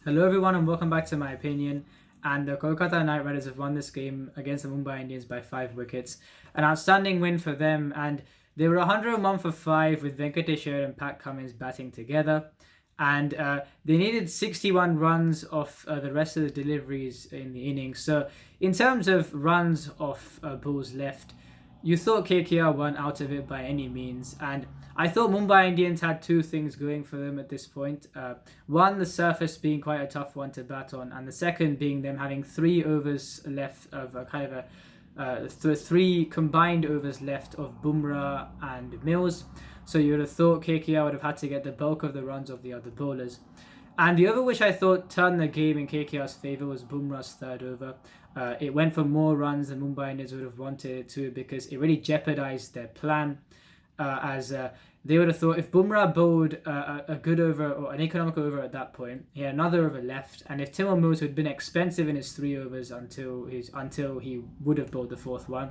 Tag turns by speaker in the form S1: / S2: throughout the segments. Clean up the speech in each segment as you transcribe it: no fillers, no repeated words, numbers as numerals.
S1: Hello everyone and welcome back to my opinion. And the Kolkata Knight Riders have won this game against the Mumbai Indians by 5 wickets. An outstanding win for them, and they were 101 for 5 with Venkatesh Iyer and Pat Cummins batting together. And they needed 61 runs off the rest of the deliveries in the innings. So in terms of runs off balls left, you thought KKR weren't out of it by any means, and I thought Mumbai Indians had two things going for them at this point. One, the surface being quite a tough one to bat on, and the second being them having 3 overs left of a kind of a three combined overs left of Bumrah and Mills. So you would have thought KKR would have had to get the bulk of the runs of the other bowlers. And the over which I thought turned the game in KKR's favour was Bumrah's third over. It went for more runs than Mumbai Indians would have wanted it to because it really jeopardised their plan. As they would have thought if Bumrah bowled a good over or an economical over at that point, he had another over left, and if Timur Mills had been expensive in his 3 overs until he would have bowled the fourth one,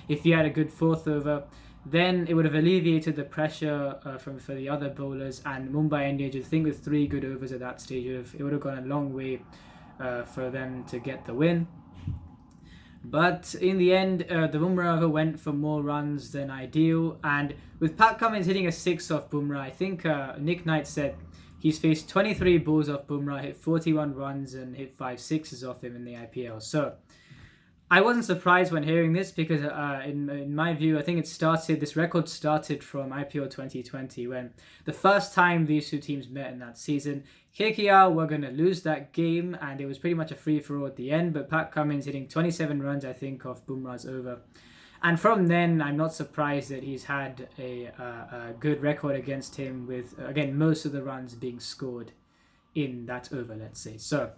S1: if he had a good fourth over, then it would have alleviated the pressure for the other bowlers, and Mumbai Indians, I think with 3 good overs at that stage, it would have gone a long way for them to get the win. But in the end, the Bumrah over went for more runs than ideal. And with Pat Cummins hitting a 6 off Bumrah, I think Nick Knight said he's faced 23 balls off Bumrah, hit 41 runs and hit 5 6s off him in the IPL. So I wasn't surprised when hearing this because in my view, I think this record started from IPL 2020 when the first time these two teams met in that season, KKR were going to lose that game and it was pretty much a free-for-all at the end, but Pat Cummins hitting 27 runs, I think, off Bumrah's over. And from then, I'm not surprised that he's had a good record against him with, again, most of the runs being scored in that over, let's say. So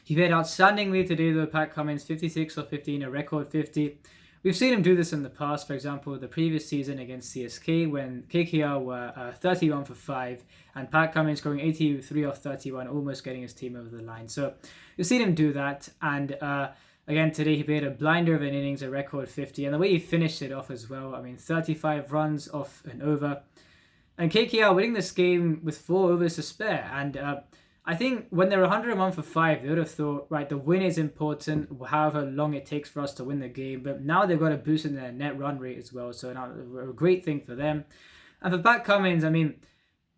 S1: he played outstandingly today though, Pat Cummins, 56 or 15, a record 50. We've seen him do this in the past, for example, the previous season against CSK when KKR were 31 for 5 and Pat Cummins scoring 83 off 31, almost getting his team over the line. So you've seen him do that, and again today he played a blinder of an innings, a record 50, and the way he finished it off as well, I mean 35 runs off an over. And KKR winning this game with 4 overs to spare, and I think when they're 101 for 5, they would have thought, right, the win is important, however long it takes for us to win the game. But now they've got a boost in their net run rate as well, so now a great thing for them. And for Pat Cummins, I mean,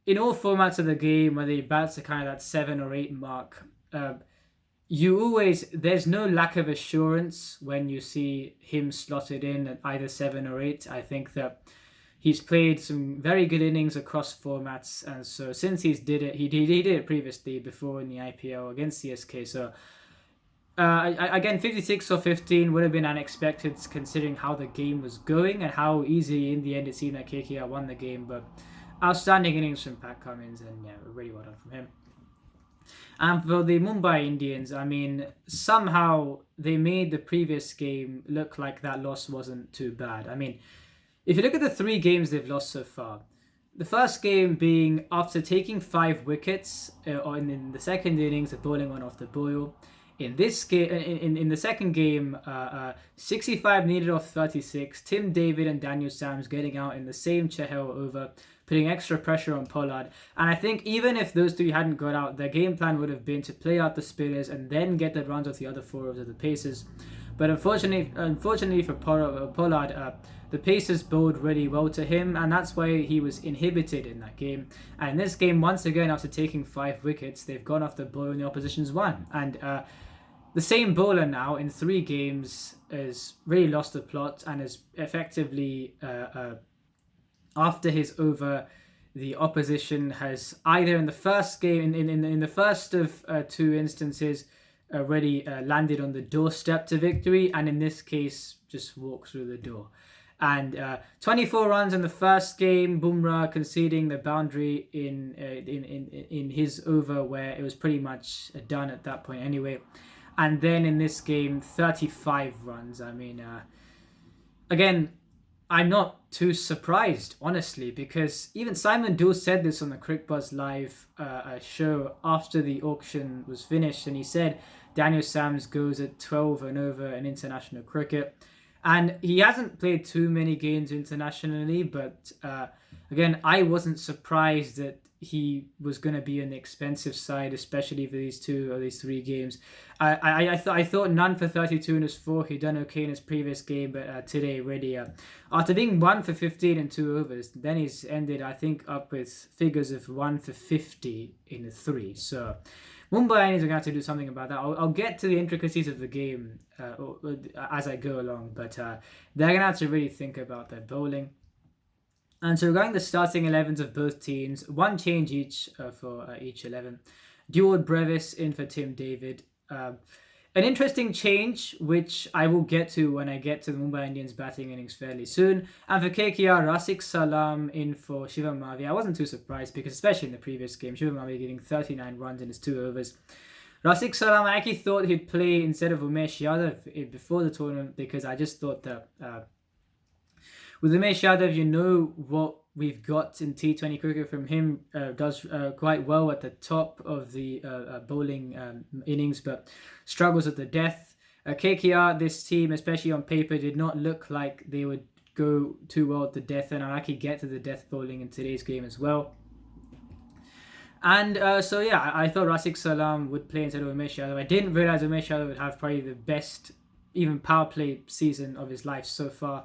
S1: in all formats of the game, whether he bats at kind of that 7 or 8 mark, there's no lack of assurance when you see him slotted in at either 7 or 8. I think that he's played some very good innings across formats, and so since he did it previously before in the IPL against CSK. So again, 56 or 15 would have been unexpected considering how the game was going and how easy in the end it seemed like KKR won the game. But outstanding innings from Pat Cummins, and yeah, really well done from him. And for the Mumbai Indians, I mean, somehow they made the previous game look like that loss wasn't too bad. I mean, if you look at the 3 games they've lost so far, the first game being after taking 5 wickets in the second innings, the bowling went off the boil. In this game, in the second game, 65 needed off 36. Tim David and Daniel Sams getting out in the same Chahal over, putting extra pressure on Pollard. And I think even if those 3 hadn't got out, their game plan would have been to play out the spinners and then get the runs off the other 4 of the Pacers. But unfortunately for Pollard, the Pacers bowled really well to him, and that's why he was inhibited in that game. And in this game, once again, after taking 5 wickets, they've gone off the boil and the opposition's won. And the same bowler now in 3 games has really lost the plot and has effectively, after his over, the opposition has either in the first game, in the first of 2 instances, already landed on the doorstep to victory, and in this case just walked through the door. And 24 runs in the first game, Bumrah conceding the boundary in his over where it was pretty much done at that point anyway. And then in this game, 35 runs. I mean, again, I'm not too surprised, honestly, because even Simon Dool said this on the Cricket Buzz Live show after the auction was finished, and he said Daniel Sams goes at 12 and over in international cricket. And he hasn't played too many games internationally, but again, I wasn't surprised that he was going to be on the expensive side, especially for these 3 games. I thought none for 32 in his 4. He'd done okay in his previous game, but today really, after being 1 for 15 in 2 overs, then he's ended, I think, up with figures of 1 for 50 in 3. So Mumbai Indians are going to have to do something about that. I'll get to the intricacies of the game as I go along, but they're going to have to really think about their bowling. And so regarding the starting 11s of both teams, one change each for each 11. Duard Brevis in for Tim David. An interesting change, which I will get to when I get to the Mumbai Indians batting innings fairly soon. And for KKR, Rasik Salam in for Shivam Mavi. I wasn't too surprised because especially in the previous game, Shivam Mavi getting 39 runs in his 2 overs. Rasik Salam, I actually thought he'd play instead of Umesh Yadav before the tournament because I just thought that with Umesh Yadav, you know what we've got in T20 cricket from him. Does quite well at the top of the bowling innings, but struggles at the death. KKR, this team, especially on paper, did not look like they would go too well at the death, and I'll actually get to the death bowling in today's game as well. And so yeah, I thought Rasik Salam would play instead of Umesh Yadav. I didn't realize Umesh Yadav would have probably the best, even power play season of his life so far.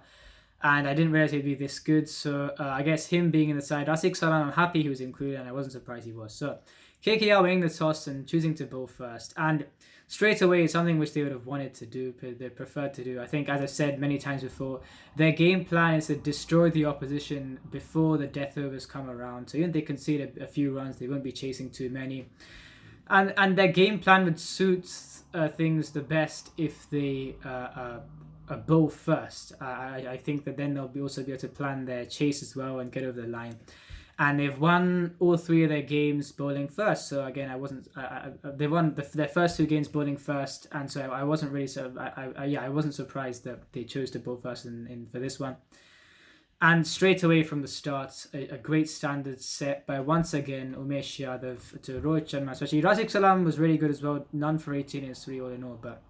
S1: And I didn't realize he'd be this good. So I guess him being in the side, Rasik Salam, I'm happy he was included and I wasn't surprised he was. So KKR winning the toss and choosing to bowl first. And straight away, something which they would have wanted to do, they preferred to do. I think, as I've said many times before, their game plan is to destroy the opposition before the death overs come around. So even if they concede a few runs, they won't be chasing too many. And their game plan would suit things the best if they bowl first. I think that then they'll also be able to plan their chase as well and get over the line. And they've won all 3 of their games bowling first. So again, they won their first 2 games bowling first, and so I wasn't really I wasn't surprised that they chose to bowl first in for this one. And straight away from the start, a great standard set by once again Umesh Yadav to Rohit Sharma. Especially Rasik Salam was really good as well, none for 18 in 3 all in all, but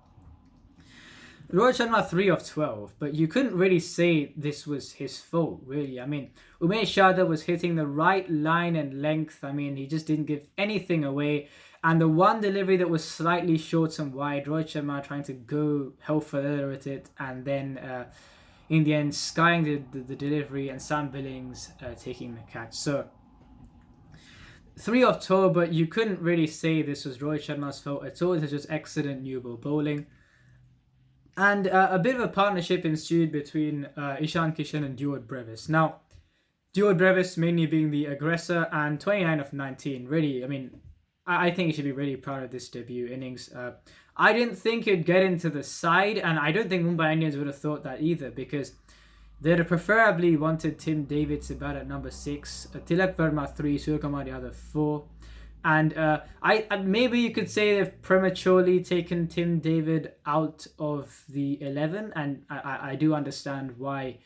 S1: Rohit Sharma 3 of 12, but you couldn't really say this was his fault, really. I mean, Umesh Yadav was hitting the right line and length. I mean, he just didn't give anything away. And the one delivery that was slightly short and wide, Rohit Sharma trying to go hell for leather at it, and then in the end, skying the delivery, and Sam Billings taking the catch. So 3 of 12, but you couldn't really say this was Rohit Sharma's fault at all. It was just excellent new ball bowling. And a bit of a partnership ensued between Ishan Kishan and Duard Brevis. Now, Duard Brevis mainly being the aggressor, and 29 of 19. Really, I mean, I think he should be really proud of this debut innings. I didn't think he'd get into the side, and I don't think Mumbai Indians would have thought that either, because they'd have preferably wanted Tim David to bat at number 6, Tilak Verma 3, Suryakumar Yadav 4. And I maybe you could say they've prematurely taken Tim David out of the 11, and I do understand why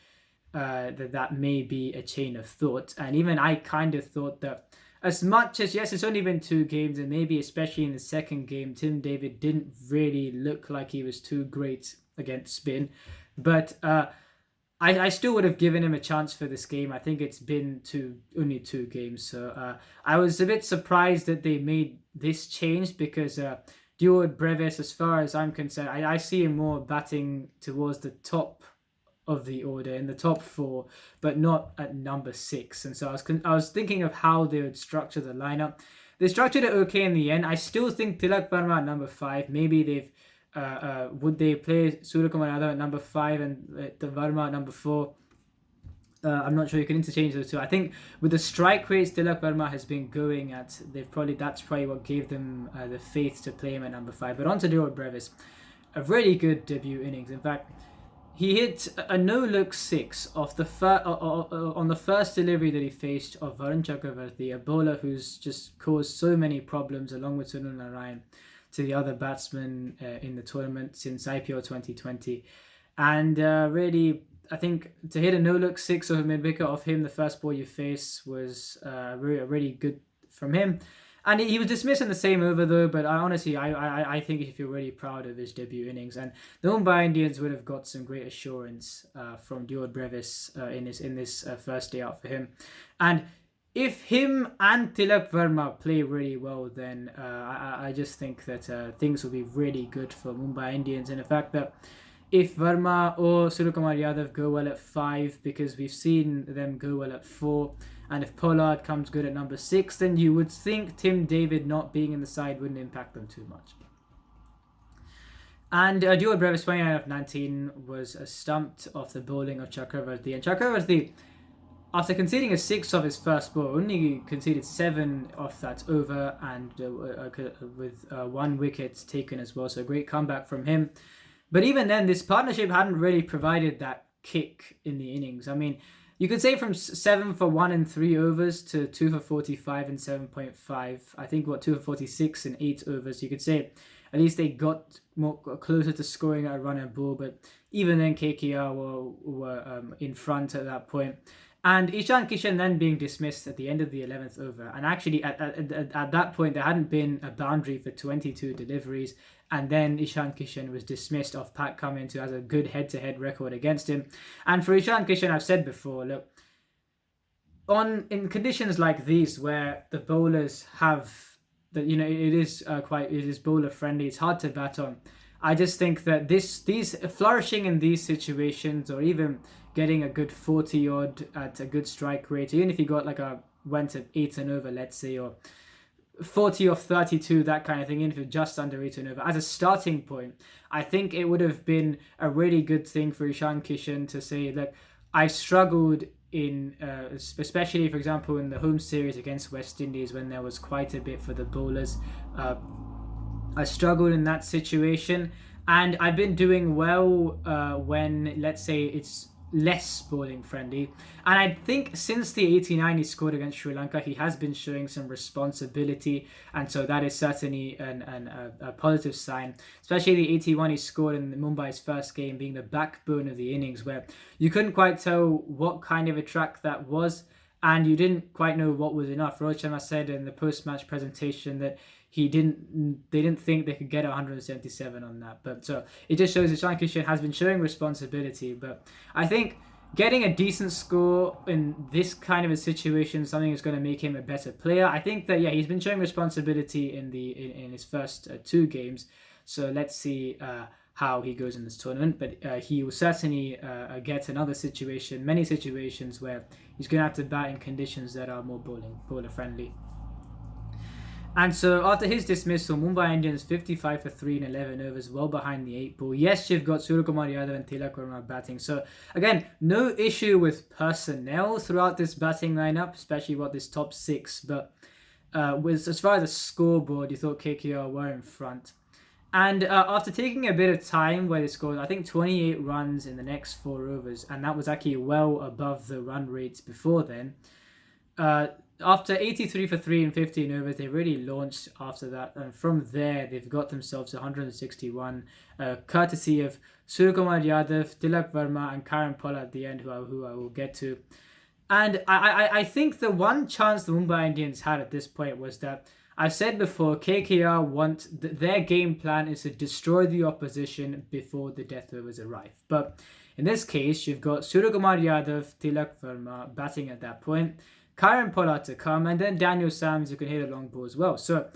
S1: that may be a chain of thought. And even I kind of thought that, as much as, yes, it's only been 2 games, and maybe especially in the second game, Tim David didn't really look like he was too great against spin, but I still would have given him a chance for this game. I think it's been only 2 games. So I was a bit surprised that they made this change, because Duard Brevis, as far as I'm concerned, I see him more batting towards the top of the order, in the top 4, but not at number 6. And so I was thinking of how they would structure the lineup. They structured it okay in the end. I still think Tilak Verma at number 5. Maybe they've would they play Suryakumar Yadav at number 5 and the Verma at number 4? I'm not sure. You can interchange those 2. I think with the strike rates Tilak Verma has been going at, that's probably what gave them the faith to play him at number 5. But on to Duard Brevis, a really good debut innings. In fact, he hit a no-look 6 off on the first delivery that he faced of Varun Chakravarti, a bowler who's just caused so many problems along with Sunil Narayan to the other batsmen in the tournament since IPL 2020. And really, I think to hit a no-look 6 of a mid-wicket off him, the first ball you face, was really good from him. And he was dismissed in the same over though, but honestly, I think he should feel really proud of his debut innings. And the Mumbai Indians would have got some great assurance from Duard Brevis in this first day out for him. And if him and Tilak Verma play really well, then I just think that things will be really good for Mumbai Indians. And the fact that if Verma or Suryakumar Yadav go well at 5, because we've seen them go well at 4, and if Pollard comes good at number 6, then you would think Tim David not being in the side wouldn't impact them too much. And Duo Brevis 29 of 19 was stumped off the bowling of Chakravarti. And Chakravarti, after conceding a 6 off his first ball, only conceded 7 off that over, and with 1 wicket taken as well. So a great comeback from him. But even then, this partnership hadn't really provided that kick in the innings. I mean, you could say from 7 for 1 in 3 overs to 2 for 45 and 7.5. I think 2 for 46 in 8 overs. You could say at least they got more closer to scoring a run and ball. But even then, KKR were in front at that point. And Ishan Kishan then being dismissed at the end of the 11th over. And actually, at that point, there hadn't been a boundary for 22 deliveries. And then Ishan Kishan was dismissed off Pat Cummins, who has a good head-to-head record against him. And for Ishan Kishan, I've said before, look, in conditions like these where the bowlers have, it is bowler friendly, it's hard to bat on. I just think that these flourishing in these situations, or even getting a good 40 odd at a good strike rate, even if you got went at 8 and over, let's say, or 40 off 32, that kind of thing, even if you're just under 8 and over, as a starting point, I think it would have been a really good thing for Ishan Kishan to say, look, I struggled in, especially, for example, in the home series against West Indies, when there was quite a bit for the bowlers. I struggled in that situation, and I've been doing well when, let's say, it's less bowling friendly. And I think since the 89 he scored against Sri Lanka, he has been showing some responsibility, and so that is certainly a positive sign. Especially the 81 he scored in Mumbai's first game, being the backbone of the innings, where you couldn't quite tell what kind of a track that was, and you didn't quite know what was enough. Rohit Sharma said in the post-match presentation that they didn't think they could get 177 on that. But so it just shows that Ishan Kishan has been showing responsibility. But I think getting a decent score in this kind of a situation, something that's going to make him a better player. I think that he's been showing responsibility in his first 2 games. So let's see how he goes in this tournament. But he will certainly get another situation, many situations where he's going to have to bat in conditions that are more bowler friendly. And so after his dismissal, Mumbai Indians 55 for 3 in 11 overs, well behind the 8 ball. Yes, you've got Suryakumar Yadav and Tilak Verma batting. So again, no issue with personnel throughout this batting lineup, especially this top 6. But as far as the scoreboard, you thought KKR were in front. And after taking a bit of time where they scored, I think 28 runs in the next 4 overs, and that was actually well above the run rates before then. After 83 for 3 in 15 overs, they really launched after that. And from there, they've got themselves 161, courtesy of Suryakumar Yadav, Tilak Verma, and Karen Pollard at the end, who I will get to. And I think the one chance the Mumbai Indians had at this point was that, I've said before, KKR their game plan is to destroy the opposition before the death overs arrive. But in this case, you've got Suryakumar Yadav, Tilak Verma batting at that point, Karen Pollard to come, and then Daniel Sams, who can hit a long ball as well. So,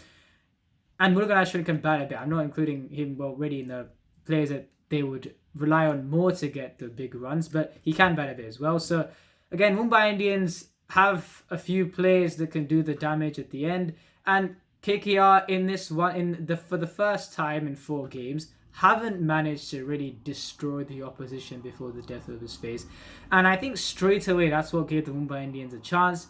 S1: and Murugan Ashwin can bat a bit. I'm not including him already in the players that they would rely on more to get the big runs, but he can bat a bit as well. So, again, Mumbai Indians have a few players that can do the damage at the end, and KKR in this one, for the first time in 4 games, haven't managed to really destroy the opposition before the death overs phase. And I think straight away that's what gave the Mumbai Indians a chance.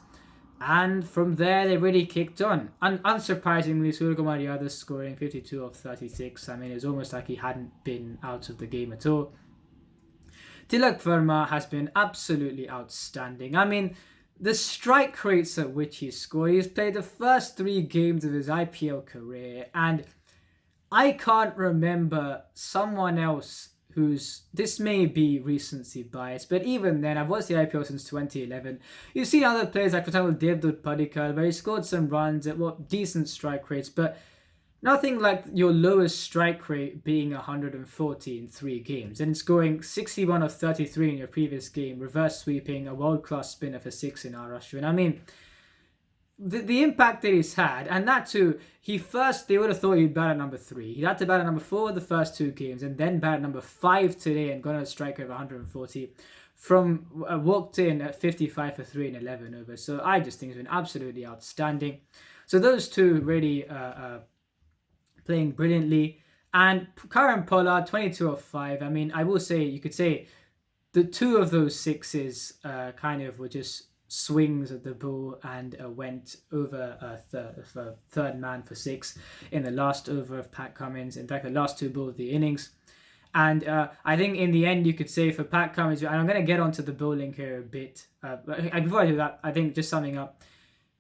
S1: And from there they really kicked on. Unsurprisingly, Suryakumar Yadav scoring 52 of 36. I mean, it's almost like he hadn't been out of the game at all. Tilak Verma has been absolutely outstanding. I mean, the strike rates at which he scored, he's played the first 3 games of his IPL career, and I can't remember someone else this may be recency bias, but even then, I've watched the IPL since 2011. You've seen other players like, for example, Devdutt Padikkal, where he scored some runs at decent strike rates, but nothing like your lowest strike rate being 140 in 3 games, and scoring 61 of 33 in your previous game, reverse sweeping, a world-class spinner for 6 in Maharashtra. And I mean, the impact that he's had, and that too, they would have thought he'd bat at number 3. He had to bat at number 4 the first 2 games, and then bat at number 5 today and got a strike over 140 from walked in at 55 for 3 and 11 overs. So I just think it's been absolutely outstanding. So those two really playing brilliantly. And Karen Pollard, 22 of 5. I mean, I will say, you could say the 2 of those 6s kind of were just swings at the ball and went over third man for 6 in the last over of Pat Cummins. In fact, the last 2 balls of the innings. And I think in the end, you could say for Pat Cummins, and I'm going to get onto the bowling here a bit. But before I do that, I think just summing up,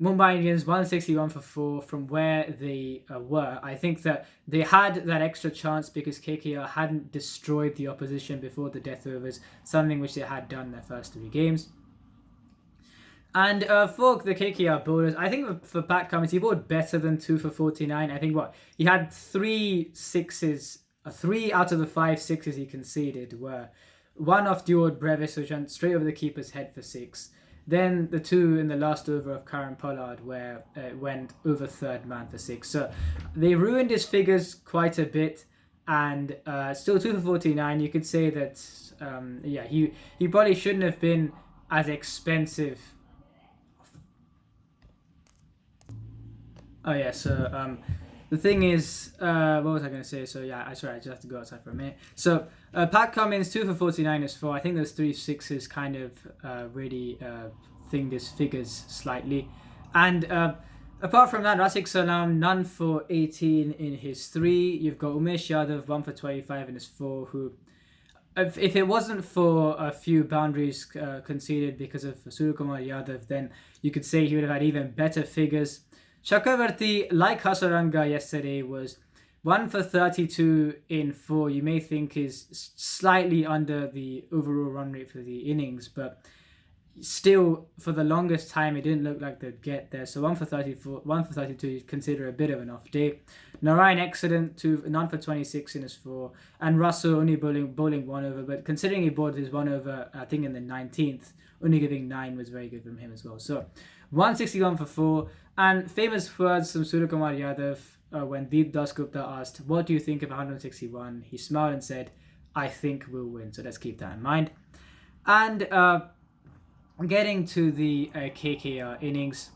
S1: Mumbai Indians 161 for 4 from where they were. I think that they had that extra chance because KKR hadn't destroyed the opposition before the death overs, something which they had done in their first 3 games. And for the KKR bowlers, I think for Pat Cummins, he bowled better than 2 for 49. I think he had 3 sixes, 3 out of the 5 sixes he conceded were one off Duode Brevis, which went straight over the keeper's head for 6. Then the 2 in the last over of Karen Pollard, where it went over third man for 6. So they ruined his figures quite a bit, and still 2 for 49. You could say that, he probably shouldn't have been as expensive. Oh yeah, so the thing is, what was I going to say? So yeah, I just have to go outside for a minute. So Pat Cummins, 2 for 49 is 4. I think those 3 sixes kind of really thinged his figures slightly. And apart from that, Razik Salam, none for 18 in his 3. You've got Umesh Yadav, 1 for 25 in his 4, who, if it wasn't for a few boundaries conceded because of Suryakumar Yadav, then you could say he would have had even better figures. Chakravarti, like Hasaranga yesterday, was 1 for 32 in 4. You may think is slightly under the overall run rate for the innings, but still, for the longest time, it didn't look like they'd get there. So 1 for 34, 1 for 32, you consider a bit of an off day. Narayan, excellent, none for 26 in his 4. And Russell only bowling 1 over, but considering he bowled his 1 over, I think in the 19th, only giving 9 was very good from him as well. So 161 for 4. And famous words from Suryakumar Yadav when Deep Das Gupta asked, "What do you think of 161? He smiled and said, "I think we'll win." So let's keep that in mind. And getting to the KKR innings,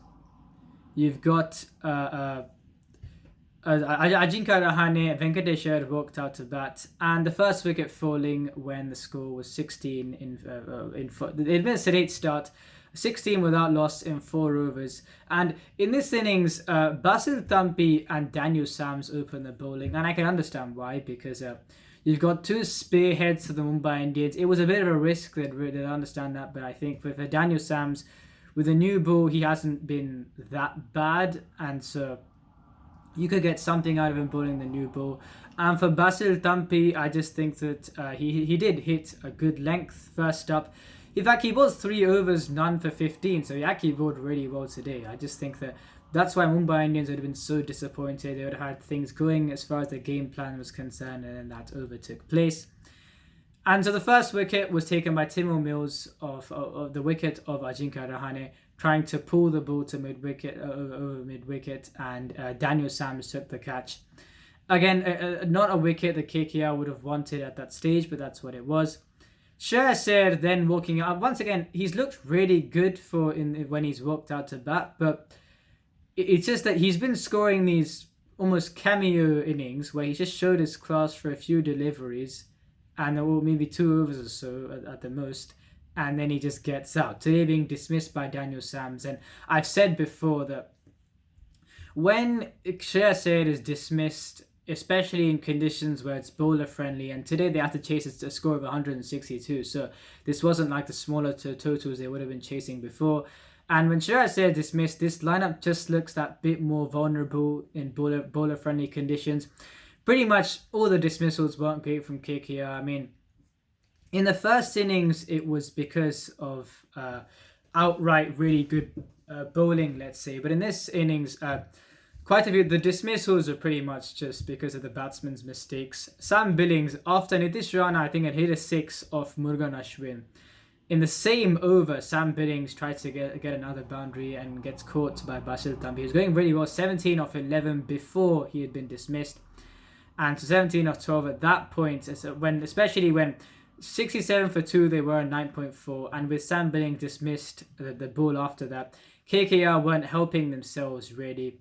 S1: you've got Ajinkya Rahane, Venkatesh Iyer walked out to bat, and the first wicket falling when the score was 16 in it had been a sedate start. 16 without loss in 4 overs. And in this innings, Basil Thampi and Daniel Sams opened the bowling. And I can understand why, because you've got 2 spearheads to the Mumbai Indians. It was a bit of a risk, they'd understand that. But I think for Daniel Sams, with a new ball, he hasn't been that bad. And so you could get something out of him bowling the new ball. And for Basil Thampi, I just think that he did hit a good length first up. In fact, he bowled 3 overs, none for 15, so he actually bowled really well today. I just think that's why Mumbai Indians would have been so disappointed. They would have had things going as far as the game plan was concerned, and then that over took place. And so the first wicket was taken by Timo Mills of the wicket of Ajinkya Rahane, trying to pull the ball to mid-wicket, over mid-wicket, and Daniel Sams took the catch. Again, not a wicket that KKR would have wanted at that stage, but that's what it was. Sher then walking out. Once again, he's looked really good when he's walked out to bat, but it's just that he's been scoring these almost cameo innings where he just showed his class for a few deliveries and maybe 2 overs or so at the most, and then he just gets out. Today being dismissed by Daniel Sams, and I've said before that when Sher is dismissed, especially in conditions where it's bowler friendly, and today they had to chase a score of 162, so this wasn't like the smaller totals they would have been chasing before. And when Sher dismissed, this lineup just looks that bit more vulnerable in bowler friendly conditions. Pretty much all the dismissals weren't great from KKR. I mean, in the first innings it was because of outright really good bowling, let's say, but in this innings quite a few, the dismissals are pretty much just because of the batsman's mistakes. Sam Billings, after Nitish Rana, I think, had hit a 6 off Murugan Ashwin. in the same over, Sam Billings tries to get another boundary and gets caught by Basil Tambi. He was going really well, 17 off 11 before he had been dismissed. And to 17 off 12 at that point, especially when 67 for 2, they were 9.4. And with Sam Billings dismissed the ball after that, KKR weren't helping themselves really.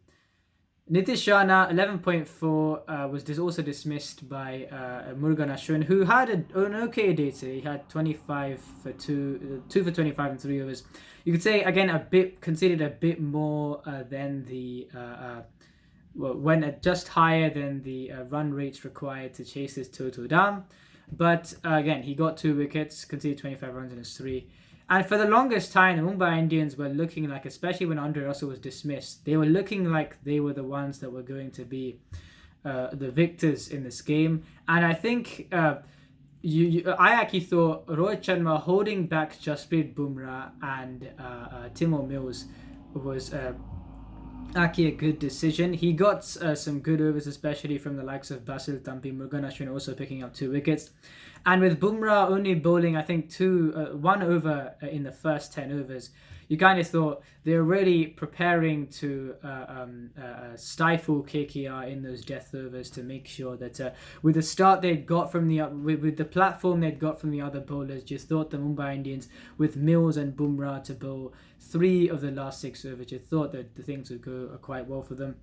S1: Nitishana, 11.4, was also dismissed by Murugan Ashwin, who had an okay day today. He had 25 for 2, 2 for 25 and 3 overs. You could say, again, conceded a bit more than the... went just higher than the run rates required to chase this total down. But again, he got 2 wickets, conceded 25 runs in his 3. And for the longest time, the Mumbai Indians were looking like, especially when Andre Russell was dismissed, they were looking like they were the ones that were going to be the victors in this game. And I think I actually thought Rohit Sharma holding back Jasprit Bumrah and Timo Mills was actually a good decision. He got some good overs, especially from the likes of Basil Tampi, Murugan Ashwin also picking up 2 wickets. And with Bumrah only bowling, I think, 1 over in the first 10 overs, you kind of thought they were really preparing to stifle KKR in those death overs to make sure that with the start they'd got from with the platform they'd got from the other bowlers, just thought the Mumbai Indians with Mills and Bumrah to bowl 3 of the last 6 overs, you thought that the things would go quite well for them.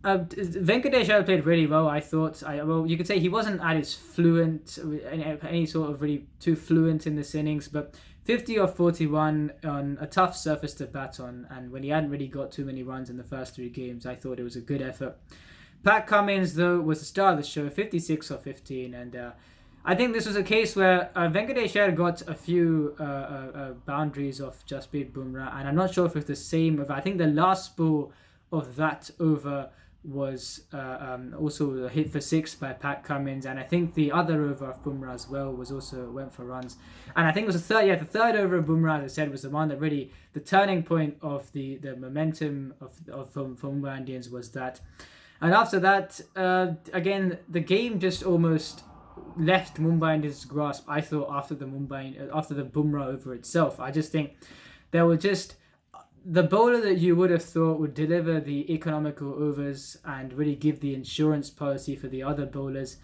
S1: Venkatesh Iyer played really well, I thought. You could say he wasn't at his fluent, any sort of really too fluent in this innings, but 50 off 41 on a tough surface to bat on, and when he hadn't really got too many runs in the first 3 games, I thought it was a good effort. Pat Cummins, though, was the star of the show, 56 off 15, and I think this was a case where Venkatesh Iyer got a few boundaries off Jasprit Bumrah, and I'm not sure if it's the same. I think the last ball of that over was also a hit for 6 by Pat Cummins, and I think the other over of Bumrah as well was also went for runs. And I think it was the third over of Bumrah, as I said, was the one that really the turning point of the momentum of Mumbai Indians was that. And after that, again, the game just almost left Mumbai Indians' grasp. I thought after the Bumrah over itself, I just think there were just the bowler that you would have thought would deliver the economical overs and really give the insurance policy for the other bowlers,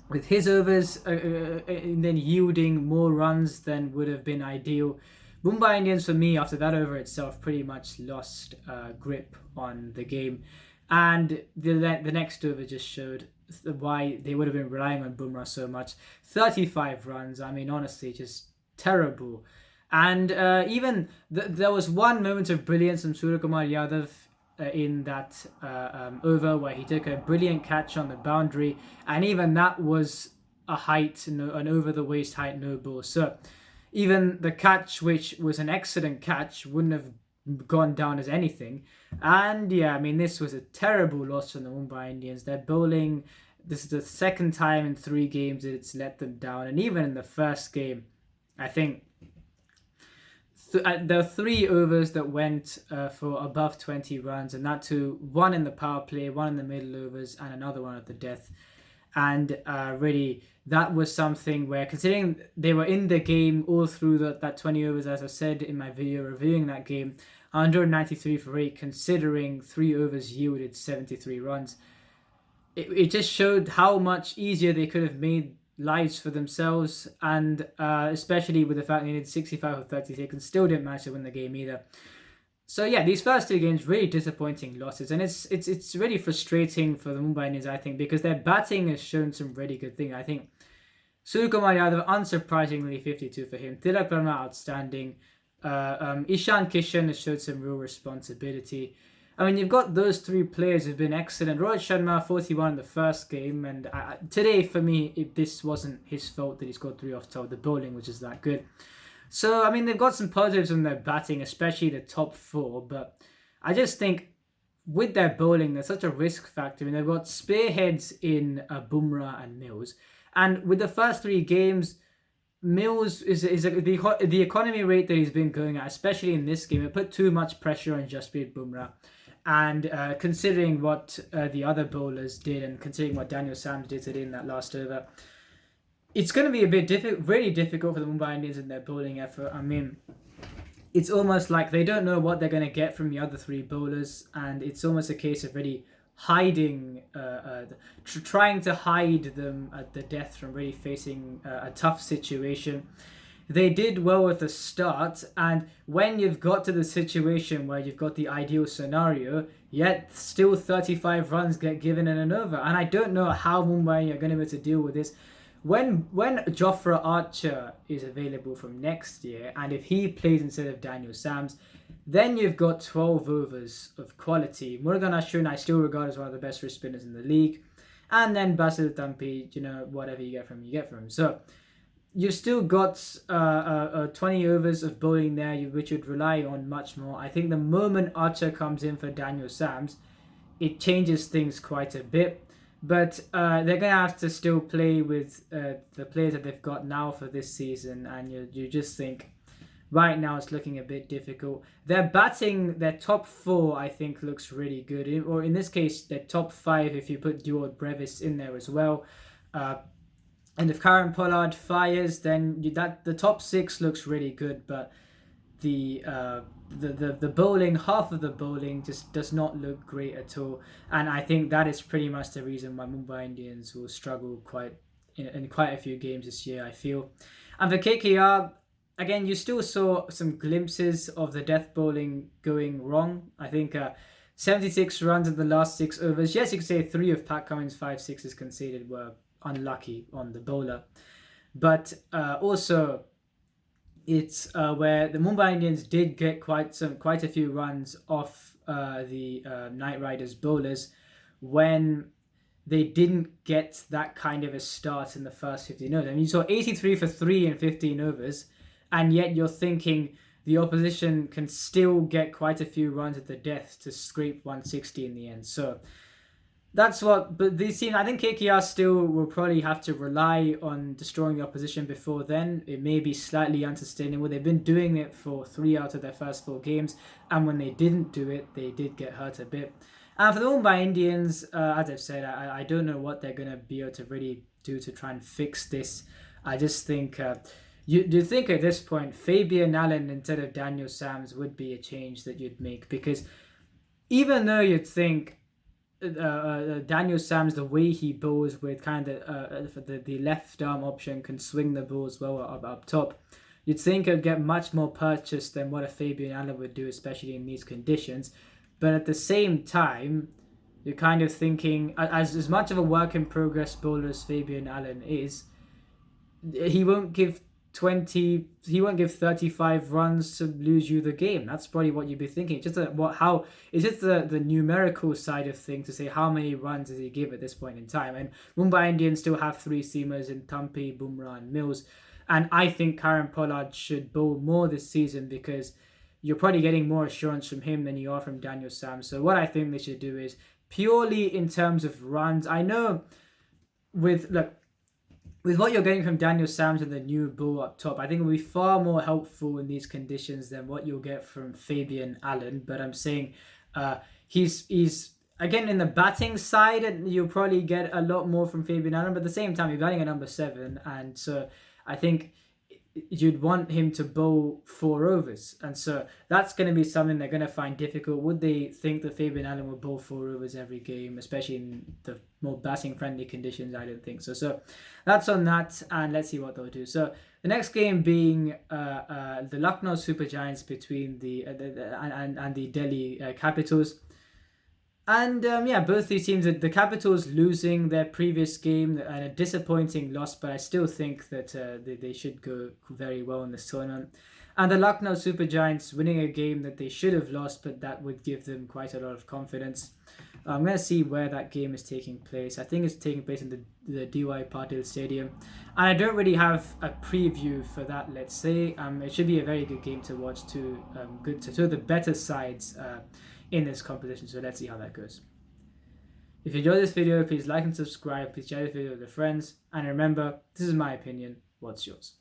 S1: with his overs and then yielding more runs than would have been ideal. Mumbai Indians, for me, after that over itself, pretty much lost grip on the game. And the next over just showed why they would have been relying on Bumrah so much. 35 runs, I mean, honestly, just terrible. And even there was one moment of brilliance from Suryakumar Yadav in that over where he took a brilliant catch on the boundary, and even that was a height, an over the waist height no ball. So even the catch, which was an excellent catch, wouldn't have gone down as anything. And yeah, I mean, this was a terrible loss from the Mumbai Indians. They're bowling. This is the second time in 3 games that it's let them down, and even in the first game, I think. There were 3 overs that went for above 20 runs, and that too, 1 in the power play, 1 in the middle overs, and another one at the death. And really, that was something where, considering they were in the game all through that 20 overs, as I said in my video reviewing that game, 193 for 8, considering 3 overs yielded 73 runs. It just showed how much easier they could have made lives for themselves, and especially with the fact they needed 65 or 36 and still didn't manage to win the game either. So yeah, these first 2 games, really disappointing losses, and it's really frustrating for the Mumbai Indians, I think, because their batting has shown some really good things. I think Suryakumar Yadav, unsurprisingly, 52 for him. Tilak Verma, outstanding. Ishan Kishan has showed some real responsibility. I mean, you've got those 3 players who've been excellent. Rohit Sharma, 41 in the first game, and today, for me, this wasn't his fault that he scored 3 off top. The bowling was just that good. So, I mean, they've got some positives in their batting, especially the top 4, but I just think with their bowling, there's such a risk factor. I mean, they've got spearheads in Bumrah and Mills, and with the first 3 games, Mills is the economy rate that he's been going at, especially in this game, it put too much pressure on Jasprit Bumrah. And considering what the other bowlers did, and considering what Daniel Sams did today in that last over, It's going to be a bit really difficult for the Mumbai Indians in their bowling effort. I mean, it's almost like they don't know what they're going to get from the other three bowlers, and it's almost a case of really hiding, trying to hide them at the death from really facing a tough situation. They did well at the start, and when you've got to the situation where you've got the ideal scenario, yet still 35 runs get given in an over. And I don't know how Mumbai are going to be able to deal with this. When Jofra Archer is available from next year, and if he plays instead of Daniel Sams, then you've got 12 overs of quality. Murugan Ashwin I still regard as one of the best wrist spinners in the league. And then Basil Tampi, whatever you get from him, you get from him. So you've still got 20 overs of bowling there, which would rely on much more. I think the moment Archer comes in for Daniel Sams, it changes things quite a bit. But they're going to have to still play with the players that they've got now for this season. And you just think, right now it's looking a bit difficult. Their batting, their top four, I think, looks really good. Or in this case, their top five, if you put Duard Brevis in there as well. And if Karen Pollard fires, then the top six looks really good. But the bowling, half of the bowling just does not look great at all, and I think that is pretty much the reason why Mumbai Indians will struggle in quite a few games this year, I feel. And for KKR, again, you still saw some glimpses of the death bowling going wrong. I think 76 runs in the last 6 overs. Yes, you could say 3 of Pat Cummins' 5 sixes conceded were unlucky on the bowler, but also it's where the Mumbai Indians did get quite a few runs off the Knight Riders bowlers when they didn't get that kind of a start in the first 15 overs. I mean, you saw 83 for 3 in 15 overs, and yet you're thinking the opposition can still get quite a few runs at the death to scrape 160 in the end. So that's what, but these teams, I think KKR still will probably have to rely on destroying the opposition before then. It may be slightly unsustainable. They've been doing it for 3 out of their first 4 games, and when they didn't do it, they did get hurt a bit. And for the Mumbai Indians, as I've said, I don't know what they're going to be able to really do to try and fix this. I just think, you think at this point, Fabian Allen instead of Daniel Sams would be a change that you'd make, because even though you'd think, Daniel Sams, the way he bowls with kind of the left arm option, can swing the ball as well up top. You'd think it'd get much more purchase than what a Fabian Allen would do, especially in these conditions. But at the same time, you're kind of thinking, as much of a work in progress bowler as Fabian Allen is, he won't give 35 runs to lose you the game. That's probably what you'd be thinking. Just how is it the numerical side of things to say how many runs does he give at this point in time? And Mumbai Indians still have 3 seamers in Tampi, Bumrah and Mills, and I think Karen Pollard should bowl more this season because you're probably getting more assurance from him than you are from Daniel Sams. So what I think they should do is, purely in terms of runs, I know with what you're getting from Daniel Sams and the new bull up top, I think it will be far more helpful in these conditions than what you'll get from Fabian Allen. But I'm saying he's again in the batting side, and you'll probably get a lot more from Fabian Allen. But at the same time, you're batting at number 7, and so I think you'd want him to bowl 4 overs, and so that's going to be something they're going to find difficult. Would they think that Fabian Allen will bowl 4 overs every game, especially in the more batting friendly conditions? I don't think so. So that's on that, and let's see what they'll do. So the next game being the Lucknow Super Giants between the Delhi Capitals. And both these teams, the Capitals losing their previous game and a disappointing loss, but I still think that they should go very well in this tournament. And the Lucknow Super Giants winning a game that they should have lost, but that would give them quite a lot of confidence. I'm going to see where that game is taking place. I think it's taking place in the DY Patil Stadium. And I don't really have a preview for that, let's say. It should be a very good game to watch, two the better sides in this competition. So let's see how that goes. If you enjoyed this video, please like and subscribe. Please share this video with your friends. And remember, this is my opinion. What's yours?